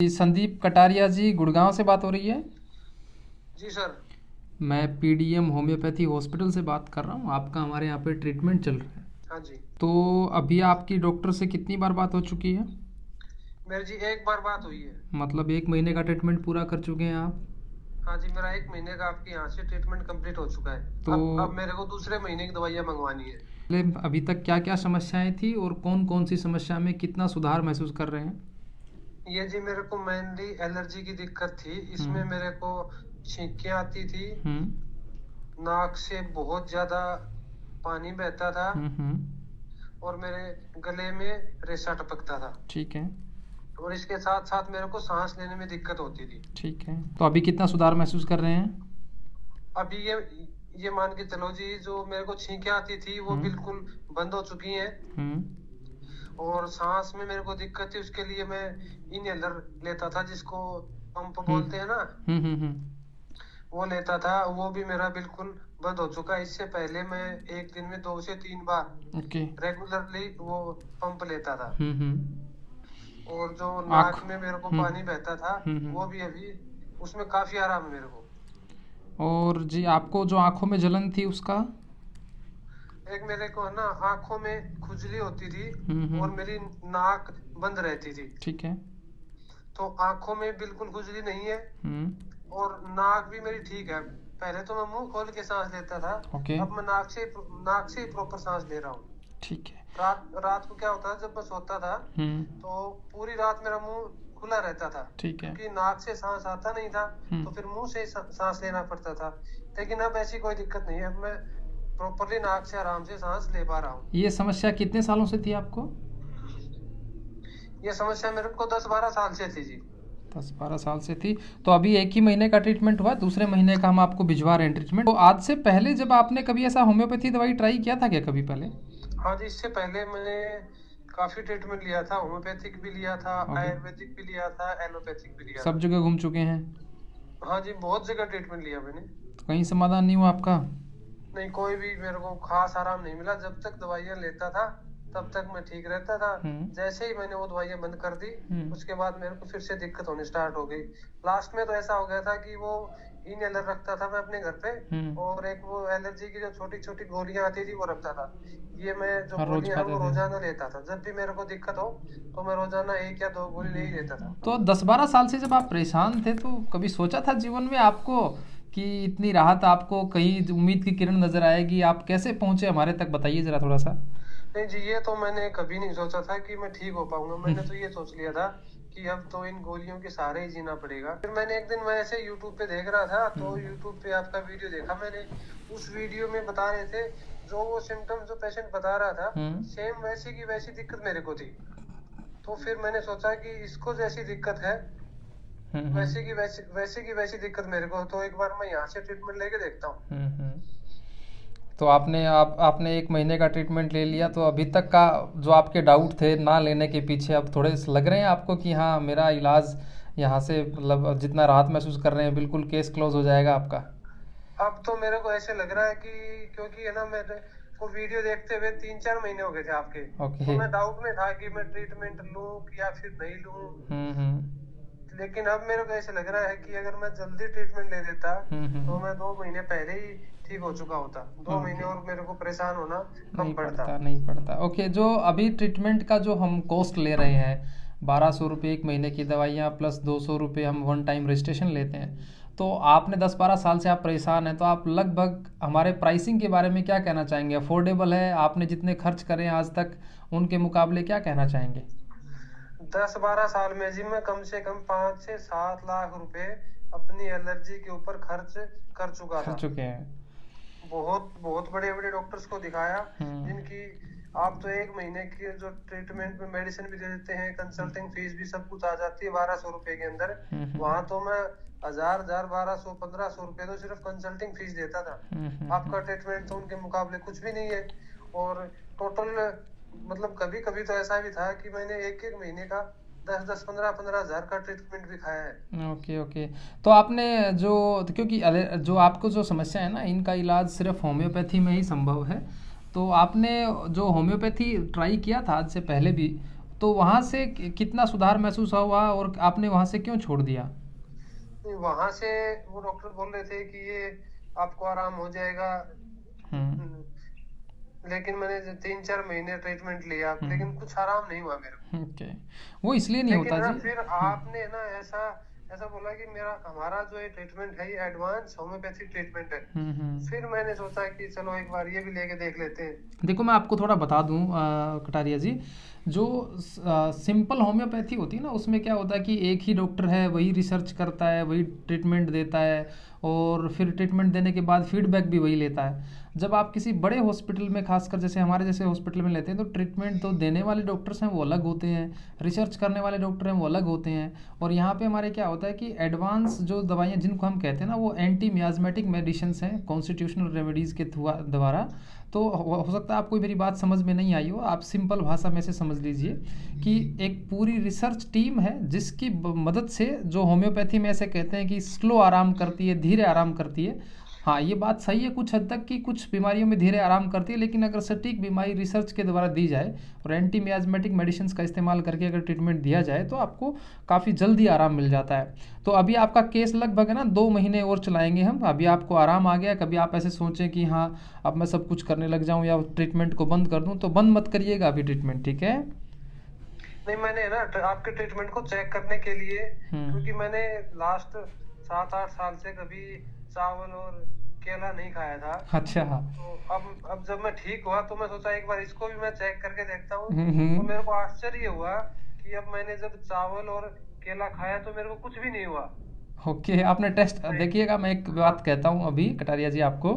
जी, संदीप कटारिया जी, गुड़गांव से बात हो रही है। जी सर। मैं पीडीएम होम्योपैथी हॉस्पिटल से बात कर रहा हूँ। आपका हमारे यहाँ पे ट्रीटमेंट चल रहा है। हाँ जी। तो अभी आपकी डॉक्टर से कितनी बार बात हो चुकी है? मेरी जी एक बार बात हुई है। मतलब 1 महीने का ट्रीटमेंट पूरा कर चुके हैं आप? हाँ जी, मेरा 1 महीने का आपके यहाँ से ट्रीटमेंट कंप्लीट हो चुका है। तो अब मेरे को दूसरे महीने की दवाइयाँ मंगवानी है। पहले अभी तक क्या क्या समस्याएं थी और कौन कौन सी समस्या में कितना सुधार महसूस कर रहे हैं? ये जी मेरे को मेनली एलर्जी की दिक्कत थी। इसमें हम्म। मेरे को छींकें आती थी, हम्म। नाक से बहुत ज़्यादा पानी बहता था हम्म। और मेरे गले में रेशा टपकता था। ठीक है। और इसके साथ साथ मेरे को सांस लेने में दिक्कत होती थी। ठीक है, तो अभी कितना सुधार महसूस कर रहे हैं? अभी ये मान के चलो जी, जो मेरे को छींकें आती थी वो हम्म। बिल्कुल बंद हो चुकी हैं। हम्म। और सांस में मेरे को दिक्कत थी, उसके लिए मैं इनहेलर लेता था, जिसको पंप हम्म। बोलते हैं ना, वो लेता था। वो भी मेरा बिल्कुल बंद हो चुका है। इससे पहले मैं एक दिन में 2 से 3 बार ओके। रेगुलरली वो पंप लेता था। हम्म। और जो आँख। नाक में मेरे को पानी बहता था, वो हम्म। भी अभी उसमें काफी आराम है मेरे को। और जी, आपको जो आँखों में जलन थी उसका? एक मेरे को है ना, आंखों में खुजली होती थी और हम्म। मेरी नाक बंद रहती थी। ठीक है। तो आंखों में बिल्कुल खुजली नहीं है हम्म। और नाक भी मेरी ठीक है। पहले तो मैं मुंह खोल के सांस लेता था, ओके। अब मैं नाक से ही प्रॉपर सांस ले रहा हूँ। ठीक है। रात रात को क्या होता था, जब मैं सोता था हम्म। तो पूरी रात मेरा मुंह खुला रहता था, ठीक है। क्योंकि नाक से सांस आता नहीं था। तो हम्म। फिर मुंह से ही सांस लेना पड़ता था। लेकिन अब ऐसी कोई दिक्कत नहीं है, अब मैं प्रॉपरली नाक से आराम से सांस ले पा रहा हूँ। ये समस्या कितने सालों से थी आपको? ये समस्या मेरे को 10-12 साल से थी जी। 10-12 साल से थी। तो अभी 1 ही महीने का ट्रीटमेंट हुआ, दूसरे महीने का हम आपको भिजवा रहे हैं ट्रीटमेंट। तो आज से पहले जब आपने कभी ऐसा होम्योपैथी दवाई ट्राई किया था क्या कभी पहले? हाँ जी, इससे पहले मैंने काफी ट्रीटमेंट लिया था। होम्योपैथिक भी लिया था, ओके। आयुर्वेदिक भी लिया था, एलोपैथिक भी लिया सब था। जगह घूम चुके हैं? हाँ जी, बहुत जगह ट्रीटमेंट लिया मैंने। तो कहीं समाधान नहीं हुआ आपका? नहीं, कोई भी मेरे को खास आराम नहीं मिला। जब तक दवाइयाँ लेता था तब तक मैं ठीक रहता था। हम्म। जैसे ही मैंने वो दवाइयाँ बंद कर दी, हम्म। उसके बाद मेरे को फिर से दिक्कत होनी स्टार्ट हो गई। लास्ट में तो ऐसा हो गया था कि वो इनहेलर रखता था मैं अपने घर पे, हम्म। और एक वो एलर्जी की जो छोटी छोटी गोलियां आती थी वो रखता था। ये मैं जो हर रोज गोलियां हैं खाते वो थे? रोजाना लेता था। जब भी मेरे को दिक्कत हो तो मैं रोजाना 1 या 2 गोली ले ही लेता था। तो 10-12 साल से जब आप परेशान थे तो कभी सोचा था जीवन में आपको कि इतनी राहत आपको, कहीं उम्मीद की किरण नजर आएगी? आप कैसे पहुंचे हमारे तक, बताइए जरा थोड़ा सा। नहीं जी, ये तो मैंने कभी नहीं सोचा था कि मैं ठीक हो पाऊंगा। मैंने तो ये सोच लिया था कि अब तो इन गोलियों के सहारे ही जीना पड़ेगा। फिर मैंने एक दिन, मैं ऐसे यूट्यूब पे देख रहा था, तो यूट्यूब पे आपका वीडियो देखा मैंने। उस वीडियो में बता रहे थे, जो वो सिम्टम्स जो पेशेंट बता रहा था, हम्म। सेम वैसी की वैसी दिक्कत मेरे को थी। तो फिर मैंने सोचा कि इसको जैसी दिक्कत है, हम्म। वैसे की वैसी दिक्कत मेरे को, तो एक बार मैं यहाँ से ट्रीटमेंट लेके देखता हूँ। हम्म। तो आपने 1 महीने का ट्रीटमेंट ले लिया, तो अभी तक का जो आपके डाउट थे ना लेने के पीछे, अब थोड़े से लग रहे हैं आपको कि हाँ, मेरा इलाज यहाँ से मतलब जितना राहत महसूस कर रहे हैं, बिल्कुल केस क्लोज हो जाएगा आपका? अब तो मेरे को ऐसे लग रहा है कि, क्योंकि है ना, मेरे को वीडियो देखते हुए 3-4 महीने हो गए थे आपके। तो ओके। मैं डाउट में था कि मैं ट्रीटमेंट लूं या फिर नहीं लूं। हम्म। लेकिन अब मेरे को ऐसे लग रहा है कि अगर मैं जल्दी ट्रीटमेंट ले लेता तो हम्म। मैं 2 महीने पहले ही ठीक हो चुका होता। 2 महीने ओके। और मेरे को परेशान होना कम नहीं पड़ता। पड़ता, नहीं पड़ता। ओके, जो अभी ट्रीटमेंट का जो हम कॉस्ट ले रहे हैं, 1200 रुपये 1 महीने की दवाइयाँ प्लस 200 रुपये हम वन टाइम रजिस्ट्रेशन लेते हैं। तो आपने 10-12 साल से आप परेशान हैं, तो आप लगभग हमारे प्राइसिंग के बारे में क्या कहना चाहेंगे? अफोर्डेबल है? आपने जितने खर्च करे हैं आज तक उनके मुकाबले क्या कहना चाहेंगे? 10-12 साल में जी मैं कम से कम 5 से 7 लाख रुपए अपनी एलर्जी के ऊपर खर्च कर चुका कर था। चुके हैं। बहुत बहुत बड़े बड़े डॉक्टर्स को दिखाया, हम्म। जिनकी आप तो 1 महीने की जो ट्रीटमेंट में मेडिसिन भी दे देते हैं, कंसल्टिंग फीस भी सब कुछ आ जाती है 1200 रुपए के अंदर। हम्म। वहां तो मैं 1000, 1200, 1500 रुपए तो सिर्फ कंसल्टिंग फीस देता था। हम्म। आपका ट्रीटमेंट तो उनके मुकाबले कुछ भी नहीं है। और टोटल, मतलब कभी कभी तो ऐसा भी था कि मैंने एक एक महीने का 10-10, 15-15 हजार का ट्रीटमेंट भी खाया है। ओके। ओके। तो आपने जो, तो क्योंकि जो आपको जो समस्या है ना, इनका इलाज सिर्फ होम्योपैथी में ही संभव है। तो आपने जो होम्योपैथी ट्राई किया था आज से पहले भी, तो वहाँ से कितना सुधार महसूस हुआ और आपने वहाँ से क्यों छोड़ दिया? वहां से वो डॉक्टर बोल रहे थे कि ये आपको आराम हो जाएगा। हम्म। हम्म, लेकिन मैंने 3-4 महीने ट्रीटमेंट लिया, लेकिन हम्म। कुछ आराम नहीं हुआ मेरे को। ओके। वो इसलिए नहीं लेकिन होता ना जी। फिर आपने ना ऐसा ऐसा बोला कि मेरा हमारा जो ये ट्रीटमेंट है ये एडवांस होम्योपैथिक ट्रीटमेंट है। हम्म। फिर मैंने सोचा कि चलो एक बार ये भी लेके देख लेते हैं। देखो मैं आपको थोड़ा बता दूं कटारिया जी, जो सिंपल होम्योपैथी होती है ना, उसमें क्या होता है कि एक ही डॉक्टर है, वही रिसर्च करता है, वही ट्रीटमेंट देता है, और फिर ट्रीटमेंट देने के बाद फीडबैक भी वही लेता है। जब आप किसी बड़े हॉस्पिटल में, खासकर जैसे हमारे जैसे हॉस्पिटल में लेते हैं, तो ट्रीटमेंट तो देने वाले डॉक्टर्स हैं वो अलग होते हैं, रिसर्च करने वाले डॉक्टर हैं वो अलग होते हैं। और यहाँ पे हमारे क्या होता है कि एडवांस जो दवाइयाँ जिनको हम कहते हैं ना, वो एंटी मियाजमेटिक मेडिसिन्स हैं कॉन्स्टिट्यूशनल रेमेडीज़ के द्वारा। तो हो सकता है आपको मेरी बात समझ में नहीं आई हो, आप सिंपल भाषा में से समझ लीजिए कि एक पूरी रिसर्च टीम है जिसकी मदद से, जो होम्योपैथी में ऐसे कहते हैं कि स्लो आराम करती है, धीरे आराम करती है। हाँ, ये बात सही है कुछ हद तक कि कुछ बीमारियों में धीरे आराम करती है, लेकिन अगर सटीक बीमारी रिसर्च के द्वारा दी जाए और एंटी मियाजमेटिक मेडिसिन का इस्तेमाल करके अगर ट्रीटमेंट दिया जाए तो आपको काफ़ी जल्दी आराम मिल जाता है। तो अभी आपका केस लगभग है ना 2 महीने और चलाएंगे हम, अभी आपको आराम आ गया। कभी आप ऐसे सोचें कि हाँ अब मैं सब कुछ करने लग जाऊँ या ट्रीटमेंट को बंद कर दूँ, तो बंद मत करिएगा अभी ट्रीटमेंट, ठीक है? नहीं, मैंने ना आपके ट्रीटमेंट को चेक करने के लिए, हम्म। क्योंकि मैंने लास्ट 7-8 साल से कभी चावल और केला नहीं खाया था। अच्छा। हाँ। तो अब जब मैं ठीक हुआ तो मैं सोचा एक बार इसको भी मैं चेक करके देखता हूँ। तो हम्म। मेरे को आश्चर्य हुआ कि अब मैंने जब चावल और केला खाया तो मेरे को कुछ भी नहीं हुआ। ओके, आपने टेस्ट नहीं। देखिएगा। मैं एक हाँ। बात कहता हूँ अभी कटारिया जी आपको,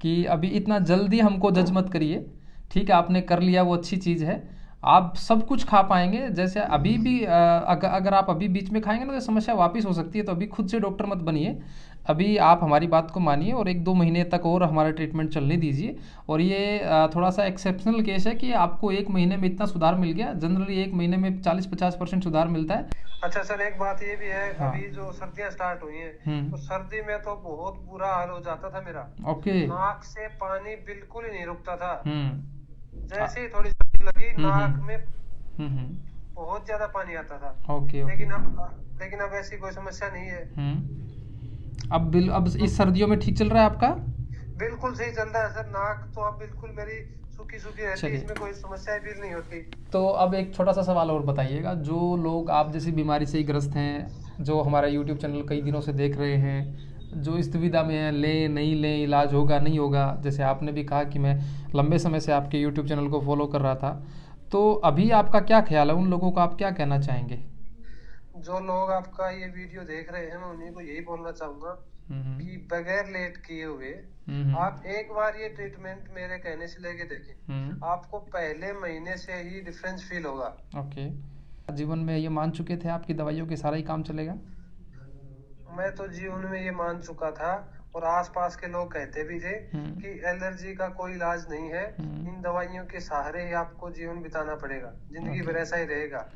कि अभी इतना जल्दी हमको जज मत करिए। ठीक है, आपने कर लिया वो अच्छी चीज़ है, आप सब कुछ खा पाएंगे। जैसे अभी भी अगर आप अभी बीच में खाएंगे ना तो समस्या वापस हो सकती है, तो अभी खुद से डॉक्टर मत बनिए। अभी आप हमारी बात को मानिए और 1-2 महीने तक और हमारा ट्रीटमेंट चलने दीजिए। और ये थोड़ा सा एक्सेप्शनल केस है कि आपको 1 महीने में इतना सुधार मिल गया। जनरली 1 महीने में 40-50% सुधार मिलता है। अच्छा सर, एक बात ये भी है, हाँ। अभी जो सर्दियां स्टार्ट हुई हैं तो सर्दी में तो बहुत बुरा हाल हो जाता था मेरा। ओके। नाक से पानी बिल्कुल ही नहीं रुकता था। आ- जैसे ही थोड़ी सर्दी लगी हम्म। नाक में हम्म। बहुत ज्यादा पानी आता था। Okay okay. लेकिन अब ऐसी कोई समस्या नहीं है। अब इस सर्दियों में ठीक चल रहा है आपका? बिल्कुल सही चल रहा है सर। नाक तो अब बिल्कुल मेरी सूखी सूखी रहती है, चलिए, इसमें कोई समस्या फील नहीं होती। तो अब एक छोटा सा सवाल और बताइएगा। जो लोग आप जैसी बीमारी से ही ग्रस्त हैं, जो हमारा यूट्यूब चैनल कई दिनों से देख रहे हैं, जो इस दुविधा में हैं, लें नहीं लें, इलाज होगा नहीं होगा, जैसे आपने भी कहा कि मैं लंबे समय से आपके यूट्यूब चैनल को फॉलो कर रहा था, तो अभी आपका क्या ख्याल है? उन लोगों को आप क्या कहना चाहेंगे? जो लोग आपका ये वीडियो देख रहे हैं मैं उन्हीं को यही बोलना चाहूंगा हम्म। कि बगैर लेट किए हुए हम्म। आप एक बार ये ट्रीटमेंट मेरे कहने से लेके देखें। आपको पहले महीने से ही डिफरेंस फील होगा। ओके। जीवन में ये मान चुके थे आपकी दवाइयों के सारा ही काम चलेगा? मैं तो जीवन में ये मान चुका था और आसपास के लोग कहते भी थे कि एलर्जी का कोई इलाज नहीं है, इन दवाइयों के सहारे ही आपको जीवन बिताना पड़ेगा, जिंदगी भर ऐसा ही रहेगा।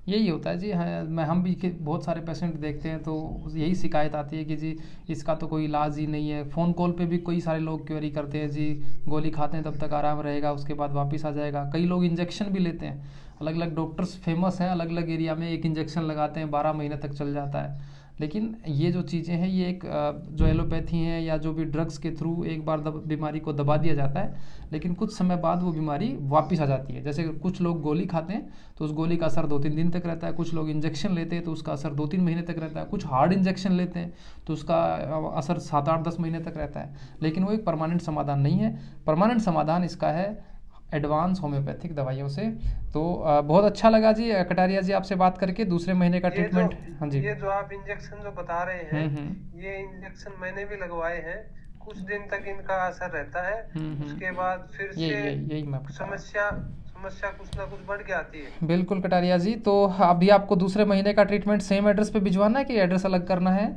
यही होता है जी। हाँ, हम भी बहुत सारे पेशेंट देखते हैं तो यही शिकायत आती है कि जी इसका तो कोई इलाज ही नहीं है। फ़ोन कॉल पे भी कई सारे लोग क्वेरी करते हैं, जी गोली खाते हैं तब तक आराम रहेगा, उसके बाद वापस आ जाएगा। कई लोग इंजेक्शन भी लेते हैं, अलग अलग डॉक्टर्स फेमस हैं, अलग अलग एरिया में एक इंजेक्शन लगाते हैं, 12 महीने तक चल जाता है। लेकिन ये जो चीज़ें हैं, ये एक जो एलोपैथी हैं या जो भी ड्रग्स के थ्रू एक बार बीमारी को दबा दिया जाता है, लेकिन कुछ समय बाद वो बीमारी वापस आ जाती है। जैसे कुछ लोग गोली खाते हैं तो उस गोली का असर 2-3 दिन तक रहता है, कुछ लोग इंजेक्शन लेते हैं तो उसका असर 2-3 महीने तक रहता है, कुछ हार्ड इंजेक्शन लेते हैं तो उसका असर 7-8-10 महीने तक रहता है। लेकिन वो एक परमानेंट समाधान नहीं है। परमानेंट समाधान इसका है एडवांस होम्योपैथिक दवाइयों से। तो बहुत अच्छा लगा जी कटारिया जी आपसे बात करके। दूसरे महीने का ट्रीटमेंट। हाँ जी। ये जो आप इंजेक्शन जो बता रहे हैं, ये इंजेक्शन मैंने भी लगवाए हैं। कुछ दिन तक इनका असर रहता है, उसके बाद फिर से यही मैं समस्या कुछ ना कुछ बढ़ के आती है। बिल्कुल कटारिया जी। तो अभी आपको दूसरे महीने का ट्रीटमेंट सेम एड्रेस पे भिजवाना है कि एड्रेस अलग करना है?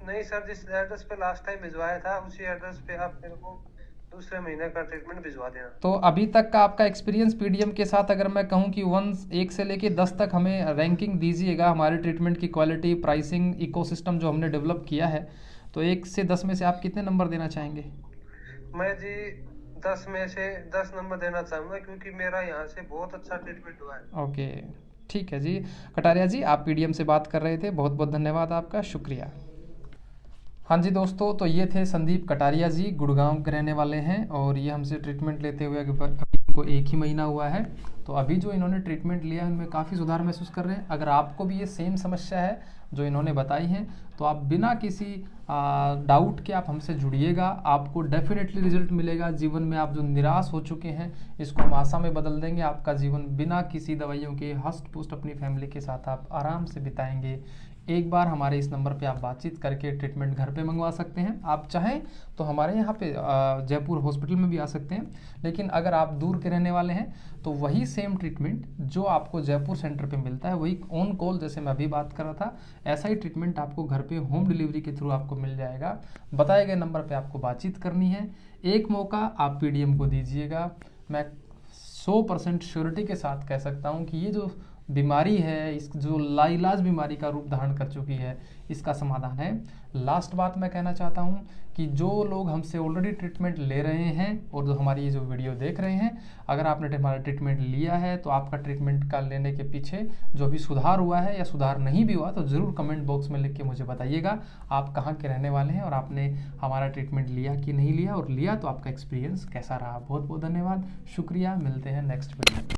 नहीं सर, जिस एड्रेस पे लास्ट टाइम भिजवाया था उसी एड्रेस पे आप मेरे को दूसरे महीने का ट्रीटमेंट भिजवा देना। तो अभी तक का आपका एक्सपीरियंस पीडीएम के साथ, अगर मैं कहूँ कि 1 से लेके 10 तक हमें रैंकिंग दीजिएगा हमारे ट्रीटमेंट की क्वालिटी, प्राइसिंग, इकोसिस्टम जो हमने डेवलप किया है, तो 1 से 10 में से आप कितने नंबर देना चाहेंगे? मैं जी 10 में से 10 नंबर देना चाहूंगा, क्योंकि मेरा यहाँ से बहुत अच्छा ट्रीटमेंट हुआ है। ओके, ठीक है जी। कटारिया जी, आप पीडीएम से बात कर रहे थे, बहुत बहुत धन्यवाद आपका, शुक्रिया। हाँ जी दोस्तों, तो ये थे संदीप कटारिया जी, गुड़गांव के रहने वाले हैं और ये हमसे ट्रीटमेंट लेते हुए अभी इनको 1 ही महीना हुआ है। तो अभी जो इन्होंने ट्रीटमेंट लिया है उनमें काफ़ी सुधार महसूस कर रहे हैं। अगर आपको भी ये सेम समस्या है जो इन्होंने बताई है तो आप बिना किसी डाउट के आप हमसे जुड़िएगा, आपको डेफिनेटली रिजल्ट मिलेगा। जीवन में आप जो निराश हो चुके हैं इसको हम आशा में बदल देंगे। आपका जीवन बिना किसी दवाइयों के हष्ट पुष्ट अपनी फैमिली के साथ आप आराम से बिताएंगे। एक बार हमारे इस नंबर पे आप बातचीत करके ट्रीटमेंट घर पे मंगवा सकते हैं। आप चाहें तो हमारे यहाँ पे जयपुर हॉस्पिटल में भी आ सकते हैं, लेकिन अगर आप दूर के रहने वाले हैं तो वही सेम ट्रीटमेंट जो आपको जयपुर सेंटर पे मिलता है, वही ऑन कॉल जैसे मैं अभी बात कर रहा था, ऐसा ही ट्रीटमेंट आपको घर पे होम डिलीवरी के थ्रू आपको मिल जाएगा। बताए गए नंबर पे आपको बातचीत करनी है। एक मौका आप पीडीएम को दीजिएगा। मैं 100% श्योरिटी के साथ कह सकता हूँ कि ये जो बीमारी है, इस जो लाइलाज बीमारी का रूप धारण कर चुकी है, इसका समाधान है। लास्ट बात मैं कहना चाहता हूँ कि जो लोग हमसे ऑलरेडी ट्रीटमेंट ले रहे हैं और जो हमारी ये जो वीडियो देख रहे हैं, अगर आपने हमारा ट्रीटमेंट लिया है तो आपका ट्रीटमेंट का लेने के पीछे जो भी सुधार हुआ है या सुधार नहीं भी हुआ तो ज़रूर कमेंट बॉक्स में लिख के मुझे बताइएगा आप कहाँ के रहने वाले हैं और आपने हमारा ट्रीटमेंट लिया कि नहीं लिया, और लिया तो आपका एक्सपीरियंस कैसा रहा। बहुत बहुत धन्यवाद, शुक्रिया। मिलते हैं नेक्स्ट वीडियो में।